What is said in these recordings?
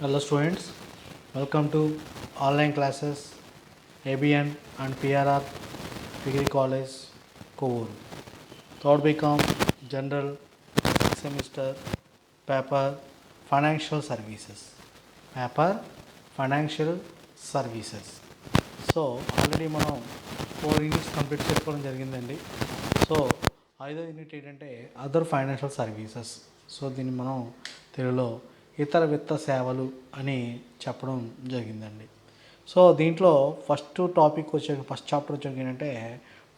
Hello students, welcome to online classes ABN and PRR Degree College Kovur. Third BCom General Semester Paper Financial Services. Paper Financial Services. So already మనం 4 units complete చేసుకోవడం జరిగిందండి. So ఐదో unit ఏంటంటే other financial services. So దీన్ని మనం తెలుగులో ఇతర విత్త సేవలు అని చెప్పడం జరిగిందండి. సో దీంట్లో ఫస్ట్ చాప్టర్ వచ్చేది ఏంటంటే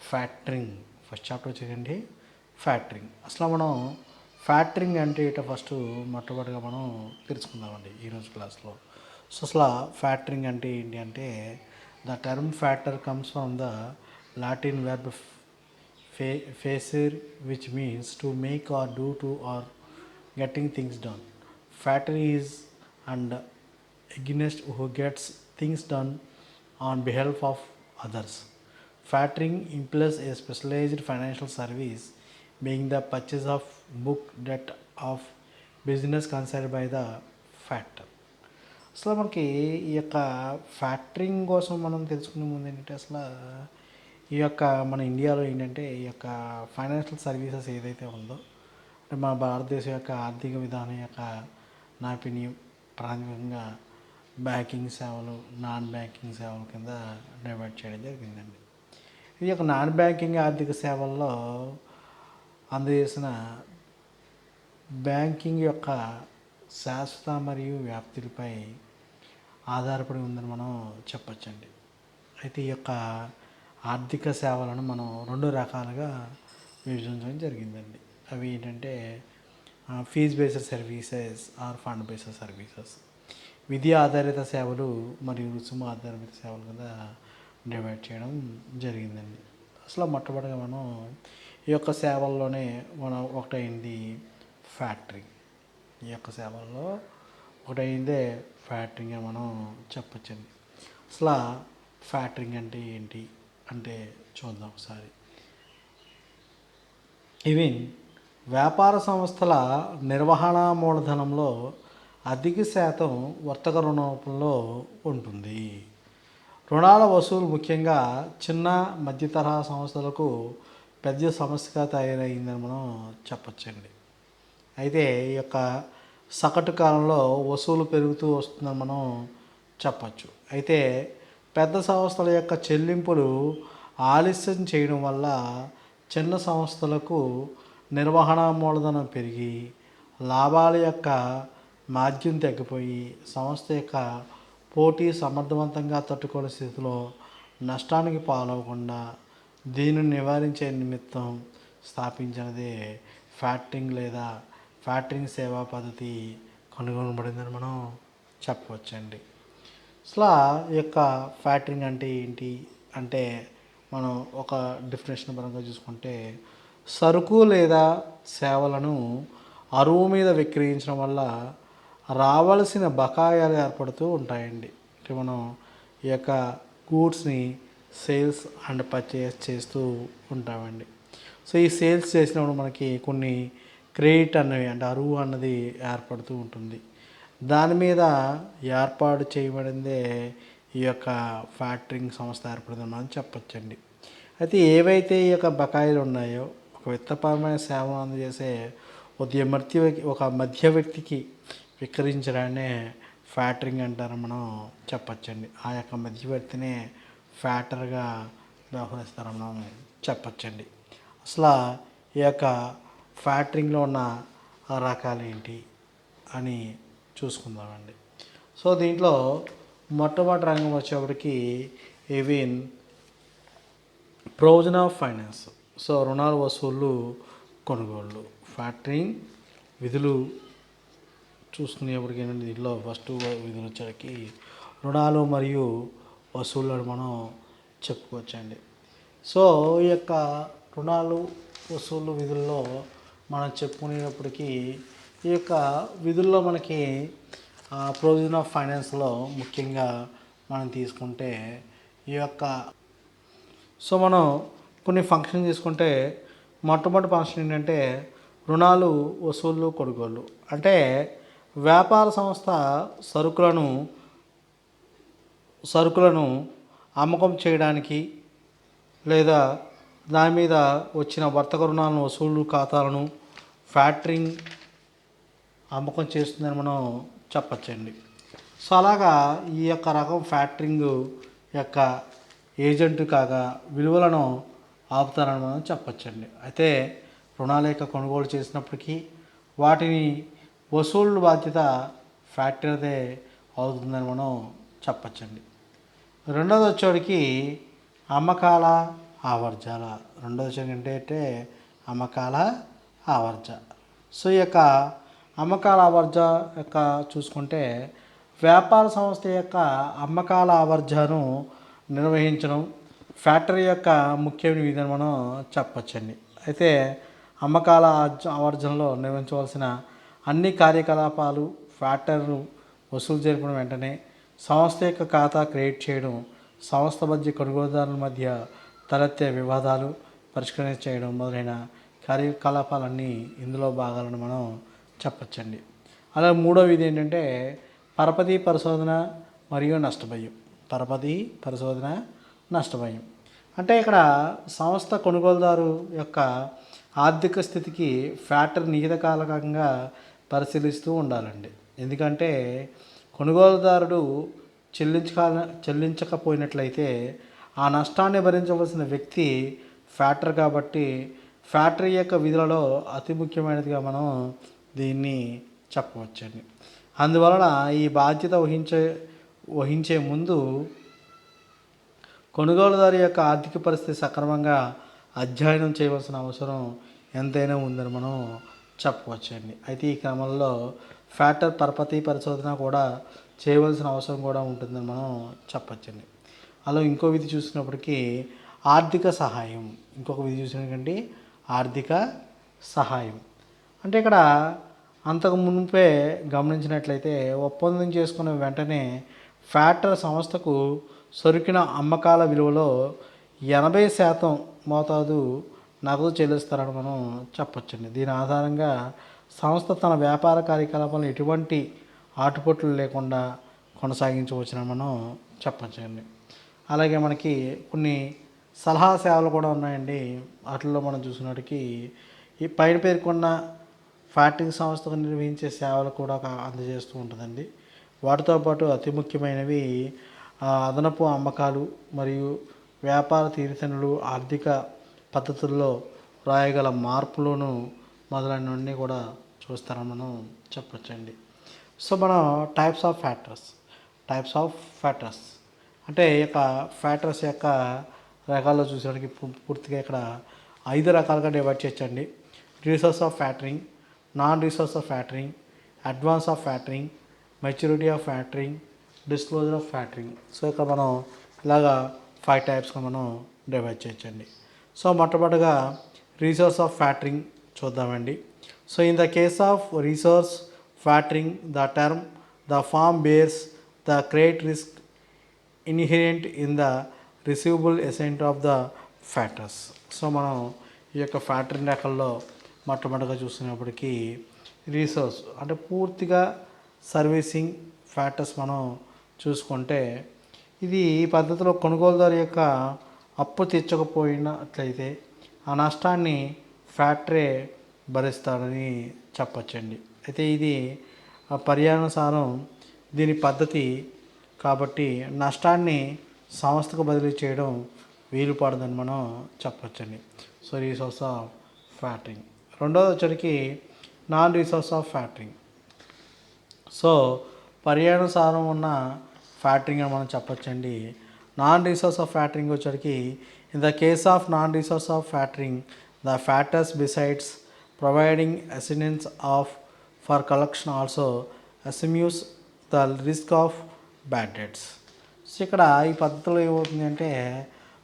ఫ్యాక్టరింగ్. ఫస్ట్ చాప్టర్ వచ్చేదండి ఫ్యాక్టరింగ్. అసలు మనం ఫ్యాక్టరింగ్ అంటే ఏంటో ఫస్ట్ మొట్టమొదటిగా మనం తెలుసుకుందామండి ఈరోజు క్లాస్లో. సో అసలు ఫ్యాక్టరింగ్ అంటే ఏంటి అంటే the term factor comes from the Latin verb facere which means to make or do to or getting things done. Factory is and against who gets things done on behalf of others. Factoring implies a specialized financial service being the purchase of book debt of business concerned by the factor. అసలు మనకి ఈ యొక్క factoring కోసం మనం తెలుసుకునే ముందు ఏంటంటే అసలు ఈ యొక్క మన ఇండియాలో ఏంటంటే ఈ యొక్క ఫైనాన్షియల్ సర్వీసెస్ ఏదైతే ఉందో అంటే మన భారతదేశం యొక్క ఆర్థిక విధానం యొక్క నాపిని ప్రాథమికంగా బ్యాంకింగ్ సేవలు, నాన్ బ్యాంకింగ్ సేవల కింద డివైడ్ చేయడం జరిగిందండి. ఈ యొక్క నాన్ బ్యాంకింగ్ ఆర్థిక సేవల్లో అందజేసిన బ్యాంకింగ్ యొక్క శాశ్వత మరియు వ్యాప్తిపై ఆధారపడి ఉందని మనం చెప్పచ్చండి. అయితే ఈ యొక్క ఆర్థిక సేవలను మనం 2 రకాలుగా విభజించడం జరిగిందండి. అవి ఏంటంటే fee based services or fund based services. విధి ఆధారిత సేవలు మరియు రుసుము ఆధారిత సేవల కింద డివైడ్ చేయడం జరిగిందండి. అసలు మొట్టమొదటిగా మనం ఈ యొక్క సేవల్లోనే మనం ఒకటైంది ఫ్యాక్టరింగ్. ఈ యొక్క సేవల్లో ఒకటైందే ఫ్యాక్టరింగ్ అని మనం చెప్పచ్చండి. అసలు ఫ్యాక్టరింగ్ అంటే ఏంటి అంటే చూద్దాం ఒకసారి. ఇవి వ్యాపార సంస్థల నిర్వహణ మూలధనంలో అధిక శాతం వర్తక రుణ రూపంలో ఉంటుంది. రుణాల వసూలు ముఖ్యంగా చిన్న మధ్య తరహా సంస్థలకు పెద్ద సమస్యగా తయారైందని మనం చెప్పచ్చండి. అయితే ఈ యొక్క సగటు కాలంలో వసూలు పెరుగుతూ వస్తుందని మనం చెప్పచ్చు. అయితే పెద్ద సంస్థల యొక్క చెల్లింపులు ఆలస్యం చేయడం వల్ల చిన్న సంస్థలకు నిర్వహణ మూలధనం పెరిగి లాభాల యొక్క మాధ్యం తగ్గిపోయి సంస్థ యొక్క పోటీ సమర్థవంతంగా తట్టుకునే స్థితిలో నష్టానికి పాలవకుండా దీనిని నివారించే నిమిత్తం స్థాపించినదే ఫ్యాక్టరింగ్ లేదా ఫ్యాక్టరింగ్ సేవా పద్ధతి కనుగొనబడిందని మనం చెప్పవచ్చండి. అసలు ఈ యొక్క ఫ్యాక్టరింగ్ అంటే ఏంటి అంటే మనం ఒక డెఫినేషన్ పరంగా చూసుకుంటే సరుకు లేదా సేవలను అరువు మీద విక్రయించడం వల్ల రావాల్సిన బకాయిలు ఏర్పడుతూ ఉంటాయండి. అంటే మనం ఈ యొక్క గూడ్స్ని సేల్స్ అండ్ పర్చేస్ చేస్తూ ఉంటామండి. సో ఈ సేల్స్ చేసినప్పుడు మనకి కొన్ని క్రెడిట్ అన్నవి అంటే అరువు అన్నది ఏర్పడుతూ ఉంటుంది. దాని మీద ఏర్పాటు చేయబడిందే ఈ యొక్క ఫ్యాక్టరింగ్ సంస్థ ఏర్పడిందని మనం చెప్పచ్చండి. అయితే ఏవైతే ఈ యొక్క బకాయిలు ఉన్నాయో ఒక విత్తపరమైన సేవను అందజేసే ఒక మధ్య వ్యక్తికి విక్రయించడాన్ని ఫ్యాక్టరింగ్ అంటారని మనం చెప్పచ్చండి. ఆ యొక్క మధ్యవర్తినే ఫ్యాక్టర్గా వ్యవహరిస్తారని మనం చెప్పచ్చండి. అసలు ఈ యొక్క ఫ్యాక్టరింగ్లో ఉన్న రకాలు ఏంటి అని చూసుకుందామండి. సో దీంట్లో మొట్టమొదటి రంగం వచ్చేప్పటికి even provision of finance. So రుణాల వసూళ్ళు కొనుగోళ్ళు. ఫ్యాక్టరింగ్ విధులు చూసుకునేప్పటికి ఏంటంటే దీంట్లో ఫస్ట్ విధులు వచ్చేసరికి రుణాలు మరియు వసూళ్ళు మనం చెప్పుకోవచ్చండి. సో ఈ యొక్క రుణాలు వసూళ్ళు విధుల్లో మనం చెప్పుకునేటప్పటికీ ఈ యొక్క విధుల్లో మనకి ప్రొవిజన్ ఆఫ్ ఫైనాన్స్లో ముఖ్యంగా మనం తీసుకుంటే ఈ యొక్క సో మనం కొన్ని ఫంక్షన్ తీసుకుంటే మొట్టమొదటి ఫంక్షన్ ఏంటంటే రుణాలు వసూళ్ళు కొనుగోళ్ళు. అంటే వ్యాపార సంస్థ సరుకులను సరుకులను అమ్మకం చేయడానికి లేదా దాని మీద వచ్చిన వర్తక రుణాలను వసూలు ఖాతాలను ఫ్యాక్టరింగ్ అమ్మకం చేస్తుందని మనం చెప్పచ్చండి. సో అలాగా ఈ యొక్క రకం ఫ్యాక్టరింగ్ యొక్క ఏజెంట్ కాగా విలువలను ఆపుతారని మనం చెప్పచ్చండి. అయితే రుణాల యొక్క కొనుగోలు చేసినప్పటికీ వాటిని వసూలు బాధ్యత ఫ్యాక్టరీదే అవుతుందని మనం చెప్పచ్చండి. రెండోది వచ్చేటికి అమ్మకాల ఆవర్జాల. రెండోది వచ్చేటి అంటే అమ్మకాల ఆవర్జ. సో ఈ యొక్క అమ్మకాల ఆవర్జ యొక్క చూసుకుంటే వ్యాపార సంస్థ యొక్క అమ్మకాల ఆవర్జను నిర్వహించడం ఫ్యాక్టరీ యొక్క ముఖ్యమైన విధి మనం చెప్పచ్చండి. అయితే అమ్మకాల ఆవర్జనలో నిర్వహించవలసిన అన్ని కార్యకలాపాలు ఫ్యాక్టరీలు వసూలు జరిపిన వెంటనే సంస్థ యొక్క ఖాతా క్రియేట్ చేయడం, సంస్థ మధ్య కొనుగోలుదారుల మధ్య తలెత్తే వివాదాలు పరిష్కరించడం మొదలైన కార్యకలాపాలన్నీ ఇందులో భాగాలను మనం చెప్పచ్చండి. అలాగే మూడో విధి ఏంటంటే పరపతి పరిశోధన మరియు నష్టభయం. పరపతి పరిశోధన నష్టభయం అంటే ఇక్కడ సంస్థ కొనుగోలుదారు యొక్క ఆర్థిక స్థితికి ఫ్యాక్టరీ నియతకాలికంగా పరిశీలిస్తూ ఉండాలండి. ఎందుకంటే కొనుగోలుదారుడు చెల్లించకపోయినట్లయితే ఆ నష్టాన్ని భరించవలసిన వ్యక్తి ఫ్యాక్టరీ కాబట్టి ఫ్యాక్టరీ యొక్క విధులలో అతి ముఖ్యమైనదిగా మనం దీన్ని చెప్పవచ్చండి. అందువలన ఈ బాధ్యత వహించే ముందు కొనుగోలుదారు యొక్క ఆర్థిక పరిస్థితి సక్రమంగా అధ్యయనం చేయవలసిన అవసరం ఎంతైనా ఉందని మనం చెప్పవచ్చండి. అయితే ఈ క్రమంలో ఫ్యాక్టరీ పరపతి పరిశోధన కూడా చేయవలసిన అవసరం కూడా ఉంటుందని మనం చెప్పచ్చండి. అలా ఇంకో విధి చూసినప్పటికీ ఆర్థిక సహాయం. ఇంకొక విధి చూసినటువంటి ఆర్థిక సహాయం అంటే ఇక్కడ అంతకు మునిపే గమనించినట్లయితే ఒప్పందం చేసుకున్న వెంటనే ఫ్యాక్టరీ సంస్థకు సరుకిన అమ్మకాల విలువలో 80% మోతాదు నగదు చెల్లిస్తారని మనం చెప్పచ్చండి. దీని ఆధారంగా సంస్థ తన వ్యాపార కార్యకలాపాలను ఎటువంటి ఆటుపోట్లు లేకుండా కొనసాగించవచ్చని మనం చెప్పచ్చండి. అలాగే మనకి కొన్ని సలహా సేవలు కూడా ఉన్నాయండి. వాటిల్లో మనం చూసినప్పటికీ ఈ పైన పేర్కొన్న ఫ్యాక్టరీ సంస్థకు నిర్వహించే సేవలు కూడా అందజేస్తూ ఉంటుందండి. వాటితో పాటు అతి ముఖ్యమైనవి అదనపు అమ్మకాలు మరియు వ్యాపార తీరుతెన్నులు, ఆర్థిక పద్ధతుల్లో రాయగల మార్పులను మొదలైనవన్నీ కూడా చూస్తారని మనం చెప్పచ్చండి. సో మనం టైప్స్ ఆఫ్ ఫ్యాక్టర్స్ అంటే ఈ యొక్క ఫ్యాక్టర్స్ యొక్క రకాల్లో చూసేవాడికి పూర్తిగా ఇక్కడ 5 రకాలుగా డివైడ్ చేయొచ్చండి. Resource of factoring, non recourse of factoring, advance of factoring, maturity of factoring, disclosure of factoring. So ఇక్కడ మనం ఇలాగా 5 టైప్స్గా మనం డివైడ్ చేయొచ్చండి. సో మొట్టమొదటిగా రిసోర్స్ ఆఫ్ ఫ్యాక్టరింగ్ చూద్దామండి. So in the case of recourse factoring the term the firm bears the credit risk inherent in the receivable asset of the factors. So మనం ఈ యొక్క ఫ్యాక్టరింగ్ రకాల్లో మొట్టమొదటిగా చూసినప్పటికీ రిసోర్స్ అంటే పూర్తిగా సర్వీసింగ్ ఫ్యాక్టర్స్ మనం చూసుకుంటే ఇది ఈ పద్ధతిలో కొనుగోలుదారు యొక్క అప్పు తీర్చకపోయినట్లయితే ఆ నష్టాన్ని ఫ్యాక్టరీ భరిస్తాడని చెప్పచ్చండి. అయితే ఇది పర్యానుసారం దీని పద్ధతి కాబట్టి నష్టాన్ని సంస్థకు బదిలీ చేయడం వీలు పడదని మనం చెప్పచ్చండి. So recourse of factoring. రెండోది వచ్చరికి non recourse of factoring. So పర్యానుసారం ఉన్న ఫ్యాక్టరింగ్ అని మనం చెప్పచ్చండి. నాన్ రిసోర్స్ ఆఫ్ ఫ్యాక్టరింగ్ వచ్చరికి in the case of non recourse of factoring the factors besides providing assistance of for collection also assumes the risk of bad debts. So ఇక్కడ ఈ పద్ధతిలో ఏమవుతుంది అంటే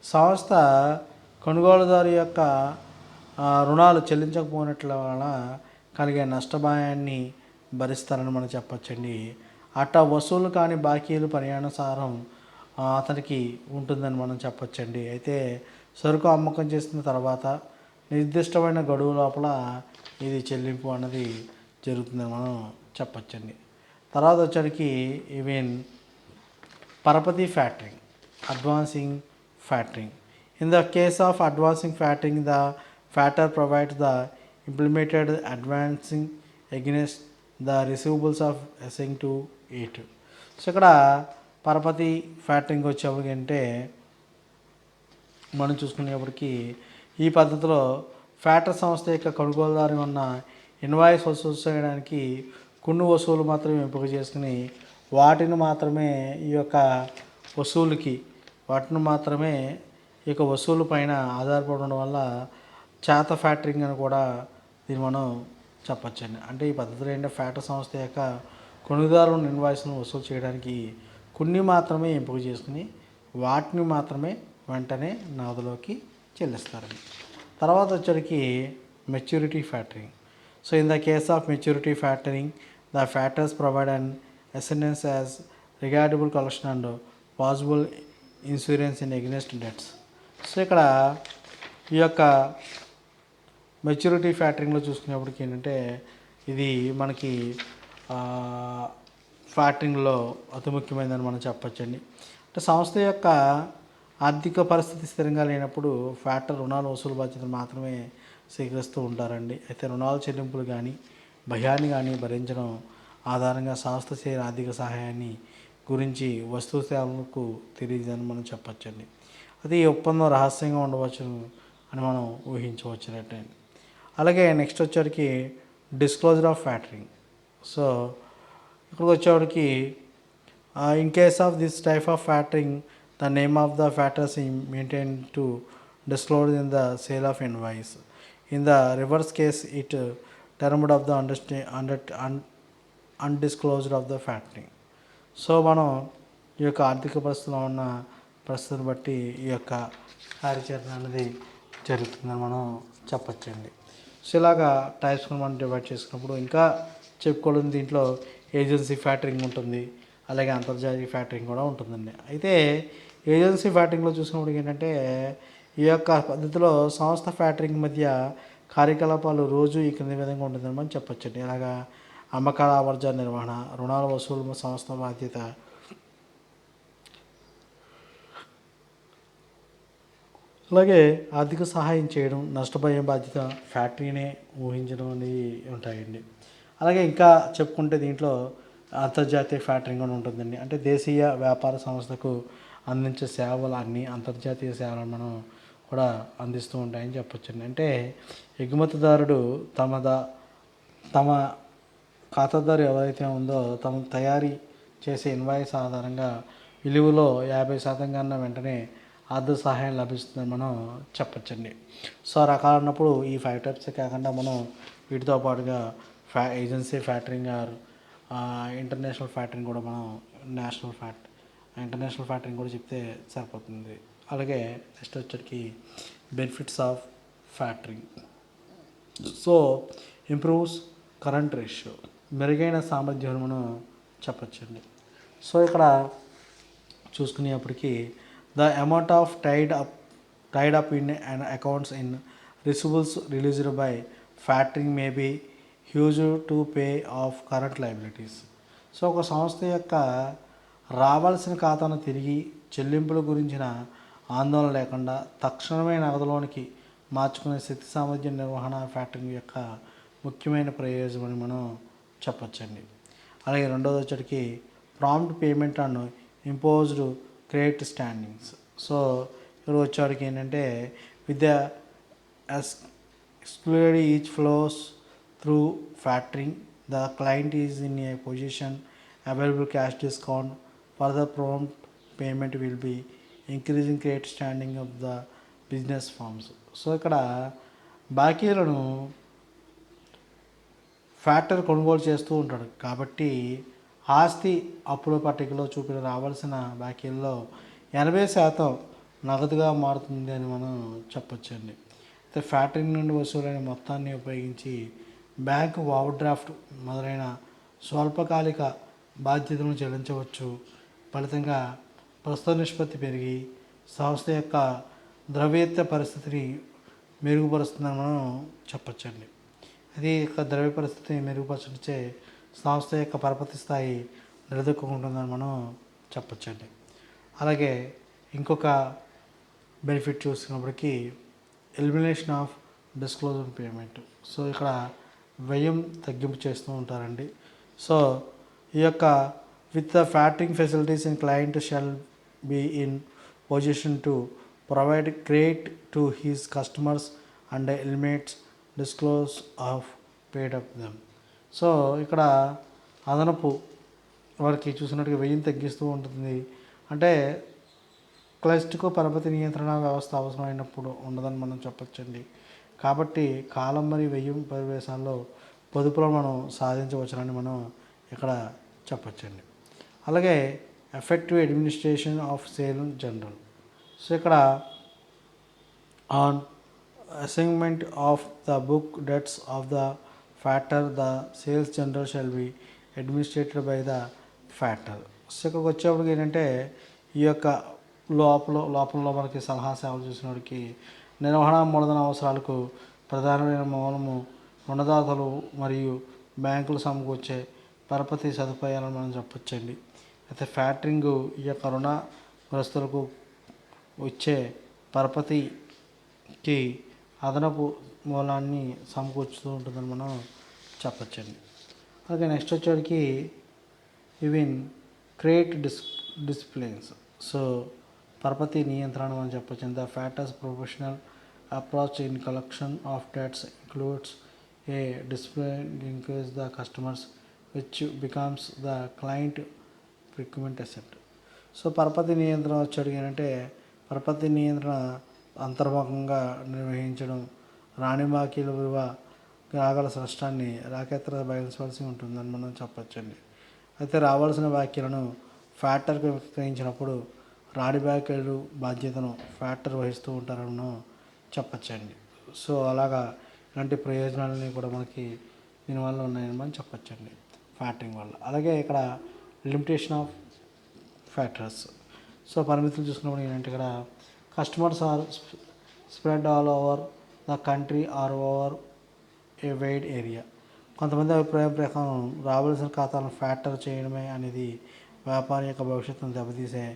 సంస్థ కొనుగోలుదారు యొక్క రుణాలు చెల్లించకపోయినట్ల వలన కలిగే నష్టభాయాన్ని భరిస్తారని మనం చెప్పచ్చండి. అట్టా వసూలు కాని బాకీలు పర్యానుసారం అతనికి ఉంటుందని మనం చెప్పచ్చండి. అయితే సరుకు అమ్మకం చేసిన తర్వాత నిర్దిష్టమైన గడువు లోపల ఇది చెల్లింపు అన్నది జరుగుతుందని మనం చెప్పచ్చండి. తర్వాత వచ్చరికి ఈవెన్ పరపతి factoring, advancing factoring. In the case of advancing factoring, the factor provides the implemented advancing against the receivables of assigned to it. So ఇక్కడ పరపతి ఫ్యాక్టరింగ్ వచ్చేప్పటికి అంటే మనం చూసుకునేప్పటికీ ఈ పద్ధతిలో ఫ్యాక్టర్ సంస్థ యొక్క కొనుగోలుదారు ఉన్న ఇన్వాయిస్ వసూలు చేయడానికి కొన్ని వస్తువులు మాత్రమే ఎంపిక చేసుకుని వాటిని మాత్రమే ఈ యొక్క వసూలు పైన ఆధారపడడం వల్ల చేత ఫ్యాక్టరింగ్ అని కూడా దీన్ని మనం చెప్పచ్చండి. అంటే ఈ పద్ధతిలో ఏంటంటే ఫ్యాక్టర్ సంస్థ యొక్క కొనుగోలుదారుల ఇన్వాయిస్ను వసూలు చేయడానికి కొన్ని మాత్రమే ఎంపిక చేసుకుని వాటిని మాత్రమే వెంటనే నగదులోకి చెల్లిస్తారండి. తర్వాత వచ్చరికి maturity factoring. So in the case of maturity factoring, the factors provide an assistance as regardable collection and possible insurance in against debts. So ఇక్కడ ఈ యొక్క మెచ్యూరిటీ ఫ్యాక్టరింగ్లో చూసుకునేప్పటికి ఏంటంటే ఇది మనకి ఫ్యాక్టరింగ్లో అతి ముఖ్యమైనదని మనం చెప్పచ్చండి. అంటే సంస్థ యొక్క ఆర్థిక పరిస్థితి స్థిరంగా లేనప్పుడు ఫ్యాక్టర్ రుణాలు వసూలు బాధ్యతలు మాత్రమే స్వీకరిస్తూ ఉంటారండి. అయితే రుణాల చెల్లింపులు కానీ భయాన్ని కానీ భరించడం ఆధారంగా సంస్థ చేసే ఆర్థిక సహాయాన్ని గురించి వస్తు సేవలకు తెలియదని మనం చెప్పచ్చండి. అది ఈ ఒప్పందం రహస్యంగా ఉండవచ్చు అని మనం ఊహించవచ్చినట్టే. అలాగే నెక్స్ట్ వచ్చేటికి డిస్క్లోజర్ ఆఫ్ ఫ్యాక్టరింగ్. సో ఇక్కడికి వచ్చేవాడికి in case of this type of factoring, the name of the factors maintain to disclose in the sale of invoice. In the reverse case it termed of the undisclosed of the factoring. So మనం ఈ యొక్క ఆర్థిక పరిస్థితిలో ఉన్న పరిస్థితిని బట్టి ఈ యొక్క కార్యాచరణ అనేది జరుగుతుందని మనం చెప్పచ్చండి. సో ఇలాగా టైప్స్ మనం డివైడ్ చేసుకున్నప్పుడు ఇంకా చెప్పుకోవడం దీంట్లో ఏజెన్సీ ఫ్యాక్టరింగ్ ఉంటుంది, అలాగే అంతర్జాతీయ ఫ్యాక్టరింగ్ కూడా ఉంటుందండి. అయితే ఏజెన్సీ ఫ్యాక్టరింగ్లో చూసినప్పుడు ఏంటంటే ఈ యొక్క పద్ధతిలో సంస్థ ఫ్యాక్టరింగ్ మధ్య కార్యకలాపాలు రోజు ఈ క్రింది విధంగా ఉంటుందని మనం చెప్పచ్చండి. ఇలాగా అమ్మకాల ఆవర్జన నిర్వహణ, రుణాల వసూలు సంస్థ బాధ్యత, అలాగే ఆర్థిక సహాయం చేయడం, నష్టపోయే బాధ్యత ఫ్యాక్టరీనే ఊహించడం అనేది ఉంటాయండి. అలాగే ఇంకా చెప్పుకుంటే దీంట్లో అంతర్జాతీయ ఫ్యాక్టరింగ్ అని ఉంటుందండి. అంటే దేశీయ వ్యాపార సంస్థకు అందించే సేవలు అన్నీ అంతర్జాతీయ సేవలను మనం కూడా అందిస్తూ ఉంటాయని చెప్పొచ్చండి. అంటే ఎగుమతిదారుడు తమ ఖాతాదారు ఎవరైతే ఉందో తమ తయారీ చేసే ఇన్వాయిస్ ఆధారంగా విలువలో 50% కన్నా వెంటనే ఆర్థిక సహాయం లభిస్తుందని మనం చెప్పచ్చండి. సో రకాలు ఉన్నప్పుడు ఈ 5 టైప్స్ కాకుండా మనం వీటితో పాటుగా agency factoring or international factoring కూడా మనం ఇంటర్నేషనల్ ఫ్యాక్టరింగ్ కూడా చెప్తే సరిపోతుంది. అలాగే నెక్స్ట్ వచ్చరికి benefits of factoring. So improves current ratio, మెరుగైన సామర్థ్యం మనం చెప్పచ్చండి. సో ఇక్కడ చూసుకునేప్పటికీ the amount of tied up in accounts in receivables released by factoring may be huge to pay off current liabilities. So ఒక సంస్థ యొక్క రావాల్సిన ఖాతాను తిరిగి చెల్లింపుల గురించిన ఆందోళన లేకుండా తక్షణమే నగదులోనికి మార్చుకునే శక్తి సామర్థ్యం నిర్వహణ ఫ్యాక్టరింగ్ యొక్క ముఖ్యమైన ప్రయోజనం అని మనం చెప్పచ్చండి. అలాగే రెండోది వచ్చేటికి prompt payment and imposed credit standings. So ఇక్కడ వచ్చేవాడికి ఏంటంటే with the excluded each flows through factoring, the client is in a position available cash discount for the prompt payment will be increasing credit standing of the business firms. So ఇక్కడ బాకీలను factor కొనుగోలు చేస్తూ ఉంటాడు కాబట్టి ఆస్తి అప్పుల పట్టికలో చూపిన రావాల్సిన బాకీల్లో 80% నగదుగా మారుతుంది అని మనం చెప్పొచ్చండి. అయితే ఫ్యాక్టరింగ్ నుండి వసూలైన మొత్తాన్ని ఉపయోగించి బ్యాంకు ఓవర్ డ్రాఫ్ట్ మొదలైన స్వల్పకాలిక బాధ్యతలను చెల్లించవచ్చు. ఫలితంగా ప్రస్తుత నిష్పత్తి పెరిగి సంస్థ యొక్క ద్రవ్యత పరిస్థితిని మెరుగుపరుస్తుందని మనం చెప్పచ్చండి. అది యొక్క ద్రవ్య పరిస్థితిని మెరుగుపరిచే సంస్థ యొక్క పరపతి స్థాయి నిలదొక్కుంటుందని మనం చెప్పొచ్చండి. అలాగే ఇంకొక బెనిఫిట్ చూసినప్పటికీ elimination of disclosure payment. So ఇక్కడ వ్యయం తగ్గింపు చేస్తూ ఉంటారండి. సో ఈ యొక్క with the factoring facilities in client shall be in position to provide credit to his customers and eliminates disclose of paid up them. So ఇక్కడ అదనపు వారికి చూసినట్టుగా వ్యయం తగ్గిస్తూ ఉంటుంది. అంటే క్లస్ట్కు పరపతి నియంత్రణ వ్యవస్థ అవసరమైనప్పుడు ఉండదని మనం చెప్పొచ్చండి. కాబట్టి కాలం మరియు వ్యయం పరివేశాల్లో పొదుపులో మనం సాధించవచ్చునని మనం ఇక్కడ చెప్పొచ్చండి. అలాగే effective administration of sale general. So ఇక్కడ on assignment of the book debts of the factor the sales general shall be administrated by the factor. So ఇక్కడికి వచ్చేప్పటికి ఏంటంటే ఈ యొక్క లోపల మనకి సలహా సేవలు చూసినోడికి నిర్వహణ మూలధన అవసరాలకు ప్రధానమైన మూలము రుణదాతలు మరియు బ్యాంకులు సమకూర్చే పరపతి సదుపాయాలను మనం చెప్పొచ్చండి. అయితే ఫ్యాక్టరింగ్ ఈ యొక్క రుణగ్రస్తులకు వచ్చే పరపతికి అదనపు మూలాన్ని సమకూర్చుతూ ఉంటుందని మనం చెప్పొచ్చండి. అలాగే నెక్స్ట్ వచ్చేటికి ఈవెన్ క్రియేట్ డిసిప్లిన్స్. సో పరపతి నియంత్రణ అని చెప్పొచ్చు. The factors professional approach in collection of debts includes a discipline increase the customers which becomes the client recruitment asset. So పరపతి నియంత్రణ వచ్చేటికి ఏంటంటే పరపతి నియంత్రణ అంతర్ముఖంగా నిర్వహించడం, రాణి బాకీల విలువ రాగల నష్టాన్ని రాకేతర బయలువలసి ఉంటుందని మనం చెప్పొచ్చండి. అయితే రావాల్సిన బాకీలను ఫ్యాక్టర్కి విక్రయించినప్పుడు రాణి బాకీలు బాధ్యతను ఫ్యాక్టర్ వహిస్తూ ఉంటారని మనం చెప్పొచ్చండి. సో అలాగా ఇలాంటి ప్రయోజనాలని కూడా మనకి దీనివల్ల ఉన్నాయని మనం చెప్పొచ్చండి ఫ్యాక్టరింగ్ వల్ల. అలాగే ఇక్కడ లిమిటేషన్ ఆఫ్ ఫ్యాక్టర్స్. సో పరిమితులు చూసుకున్నప్పుడు ఏంటంటే ఇక్కడ customers are spread all over the country or over a wide area. కొంతమంది అభిప్రాయం ప్రకారం రావాల్సిన ఖాతాలను ఫ్యాక్టర్ చేయడమే అనేది వ్యాపారి యొక్క భవిష్యత్తును దెబ్బతీసే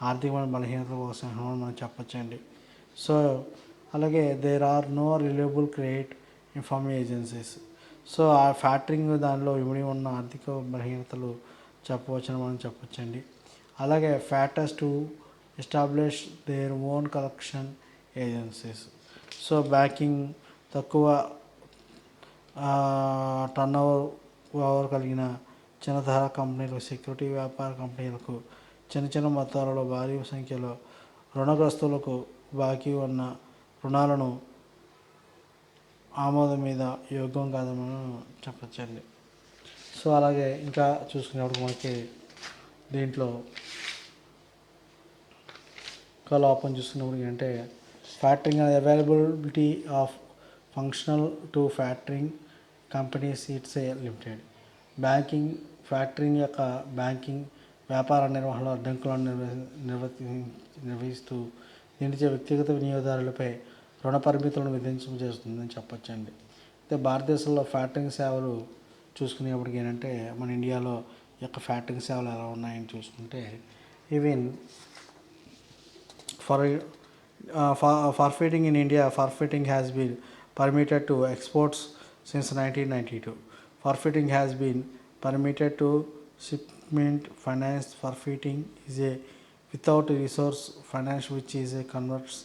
ఆర్థికమైన బలహీనతల కోసం మనం చెప్పొచ్చండి. సో అలాగే there are no reliable credit informing agencies. So ఆ ఫ్యాక్టరింగ్ దానిలో ఇమిడి ఉన్న ఆర్థిక బలహీనతలు చెప్పవచ్చని మనం చెప్పొచ్చండి. అలాగే factors to establish their own collection agencies. So banking తక్కువ టర్న్ ఓవర్ కలిగిన చిన్న తరహా కంపెనీలు, సెక్యూరిటీ వ్యాపార కంపెనీలకు చిన్న మొత్తాలలో భారీ సంఖ్యలో రుణగ్రస్తులకు బాకీ ఉన్న రుణాలను ఆమోదం మీద యోగ్యం కాదని మనం చెప్పచ్చండి. సో అలాగే ఇంకా చూసుకునేప్పుడు మనకి దీంట్లో ఇంకా లోపం చూసుకున్నప్పుడు ఏంటంటే factoring availability of functional to factoring companies it's a limited. Factoring యొక్క బ్యాంకింగ్ వ్యాపార నిర్వహణలో అడ్డంకులను నిర్వహిస్తూ దీనిచే వ్యక్తిగత వినియోగదారులపై రుణ పరిమితులను విధించేస్తుందని చెప్పొచ్చండి. అయితే భారతదేశంలో ఫ్యాక్టరింగ్ సేవలు చూసుకునేప్పటికి ఏంటంటే మన ఇండియాలో ఈ యొక్క ఫ్యాక్టరింగ్ సేవలు ఎలా ఉన్నాయని చూసుకుంటే even forfeiting in India, forfeiting has been permitted to exports since 1992. Forfeiting has been permitted to shipment finance. Forfeiting is a without resource finance which is a converts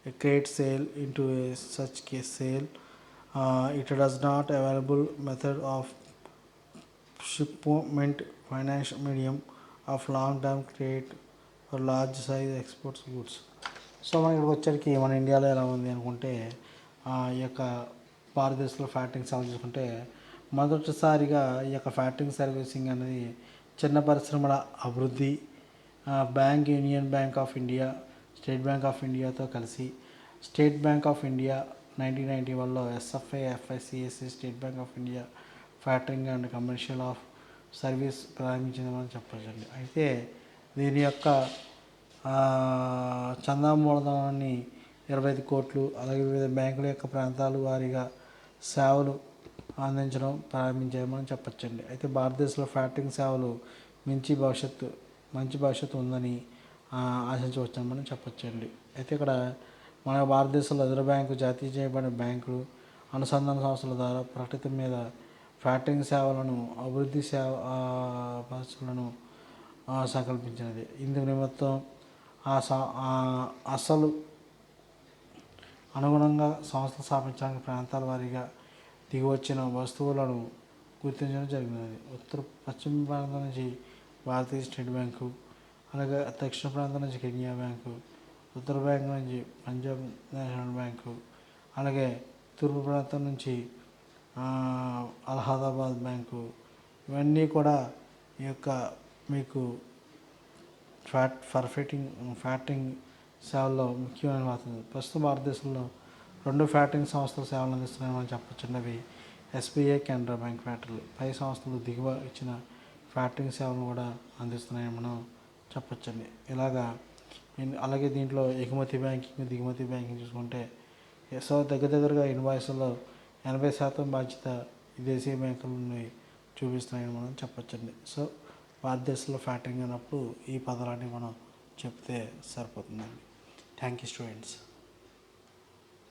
a credit sale into a such case sale. It does not available method of shipment finance medium of long term credit for large size exports goods. So మన ఇక్కడికి వచ్చరికి మన ఇండియాలో ఎలా ఉంది అనుకుంటే ఈ యొక్క భారతదేశంలో ఫ్యాక్టరింగ్ సేవలు చూసుకుంటే మొదటిసారిగా ఈ యొక్క ఫ్యాక్టరింగ్ సర్వీసింగ్ అనేది చిన్న పరిశ్రమల అభివృద్ధి Union Bank of India, State Bank of ఇండియాతో కలిసి స్టేట్ బ్యాంక్ ఆఫ్ ఇండియా 1991లో SFI, FICSC, State Bank of India factoring and commercial of service ప్రారంభించిందని చెప్పచ్చండి. అయితే దీని యొక్క చందా మూలధనాన్ని 25 కోట్లు, అలాగే వివిధ బ్యాంకుల యొక్క ప్రాంతాల వారీగా సేవలు అందించడం ప్రారంభించామని చెప్పొచ్చండి. అయితే భారతదేశంలో ఫ్యాక్టరింగ్ సేవలు మంచి భవిష్యత్తు ఉందని ఆశించవచ్చామని చెప్పొచ్చండి. అయితే ఇక్కడ మన భారతదేశంలో రిజర్వ్ బ్యాంకు, జాతీయ చేయబడిన బ్యాంకులు, అనుసంధాన సంస్థల ద్వారా ప్రకటన మీద ఫ్యాక్టరింగ్ సేవలను అభివృద్ధి పరిస్థితులను సంకల్పించినది. ఇందు నిమిత్తం అసలు అనుగుణంగా సంస్థ స్థాపించడానికి ప్రాంతాల వారీగా దిగివచ్చిన వస్తువులను గుర్తించడం జరిగినది. పశ్చిమ ప్రాంతం నుంచి భారతీయ స్టేట్ బ్యాంకు, అలాగే దక్షిణ ప్రాంతం నుంచి కెనియా బ్యాంకు, ఉత్తర బ్యాంకు నుంచి పంజాబ్ నేషనల్ బ్యాంకు, అలాగే తూర్పు ప్రాంతం నుంచి అలహాబాద్ బ్యాంకు, ఇవన్నీ కూడా ఈ యొక్క మీకు ఫ్యాక్టరింగ్ సేవల్లో ముఖ్యమైన వార్తలు. ప్రస్తుతం భారతదేశంలో 2 ఫ్యాక్టరింగ్ సంస్థలు సేవలు అందిస్తున్నాయని మనం చెప్పొచ్చండి. అవి ఎస్బీఐ, కెనరా బ్యాంక్ ఫ్యాక్టరీలు. పై సంస్థలు దిగువ ఇచ్చిన ఫ్యాక్టరింగ్ సేవలను కూడా అందిస్తున్నాయని మనం చెప్పొచ్చండి. అలాగే దీంట్లో ఎగుమతి బ్యాంకింగ్, దిగుమతి బ్యాంకింగ్ చూసుకుంటే దగ్గరగా ఇన్వాయిస్లో 80% బాధ్యత విదేశీ బ్యాంకులని చూపిస్తున్నాయని మనం చెప్పొచ్చండి. సో భారతదేశంలో ఫ్యాక్టరింగ్ అన్నప్పుడు ఈ పదాలన్నీ మనం చెప్తే సరిపోతుందండి. Thank you students.